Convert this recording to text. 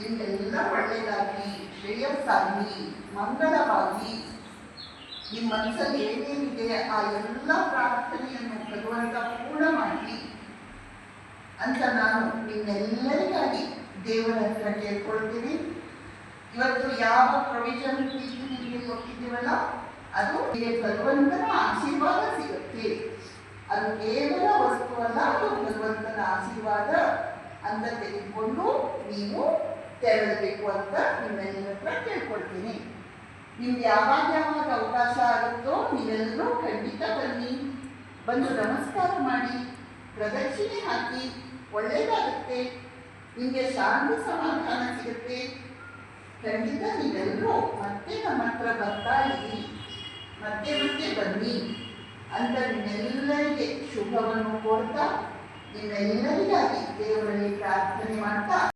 ನಿಮ್ಗೆಲ್ಲ ಒಳ್ಳೆಯದಾಗಿ, ಶ್ರೇಯಸ್ಸಾಗಿ, ಮಂಗಳವಾಗಿ, ನಿಮ್ಮ ಮನಸ್ಸಲ್ಲಿ ಏನೇನಿದೆ ಆ ಎಲ್ಲ ಪ್ರಾರ್ಥನೆಯನ್ನು ಭಗವಂತ ಪೂರ್ಣ ಮಾಡಿ ಅಂತ ನಾನು ನಿಮ್ಮೆಲ್ಲರಿಗಾಗಿ ದೇವರ ಹತ್ರ ಕೇಳ್ಕೊಳ್ತೀನಿ. ಇವತ್ತು ಯಾವ ಪ್ರೊವಿಷನ್ ನಿಮಗೆ ಕೊಟ್ಟಿದ್ದೀವಲ್ಲ ಅದು ನಿಮಗೆ ಭಗವಂತನ ಆಶೀರ್ವಾದ ಸಿಗುತ್ತೆ. ಅದು ಕೇವಲ ವಸ್ತು ಅಲ್ಲ, ಅದು ಭಗವಂತನ ಆಶೀರ್ವಾದ ಅಂತ ತೆಗೆದುಕೊಂಡು ನೀವು ತೆರಳಬೇಕು ಅಂತ ನಿಮ್ಮೆಲ್ಲರ ಹತ್ರ ಕೇಳ್ಕೊಳ್ತೀನಿ. ನಿಮ್ಗೆ ಯಾವಾಗ ಅವಕಾಶ ಆಗುತ್ತೋ ನೀವೆಲ್ಲರೂ ಖಂಡಿತ ಬನ್ನಿ, ಬಂದು ನಮಸ್ಕಾರ ಮಾಡಿ, ಪ್ರದಕ್ಷಿಣೆ ಹಾಕಿ, ಒಳ್ಳೆಯದಾಗುತ್ತೆ, ನಿಮಗೆ ಶಾಂತಿ ಸಮಾಧಾನ ಸಿಗುತ್ತೆ. ಖಂಡಿತ ನೀವೆಲ್ಲರೂ ಮತ್ತೆ ನಮ್ಮ ಹತ್ರ ಬರ್ತಾ ಇರಿ, ಮತ್ತೆ ಮತ್ತೆ ಬನ್ನಿ ಅಂತ ನಿಮ್ಮೆಲ್ಲರಿಗೆ ಶುಭವನ್ನು ಕೋರ್ತಾ ನಿಮ್ಮೆಲ್ಲರಿಗಾಗಿ ದೇವರಲ್ಲಿ ಪ್ರಾರ್ಥನೆ ಮಾಡ್ತಾ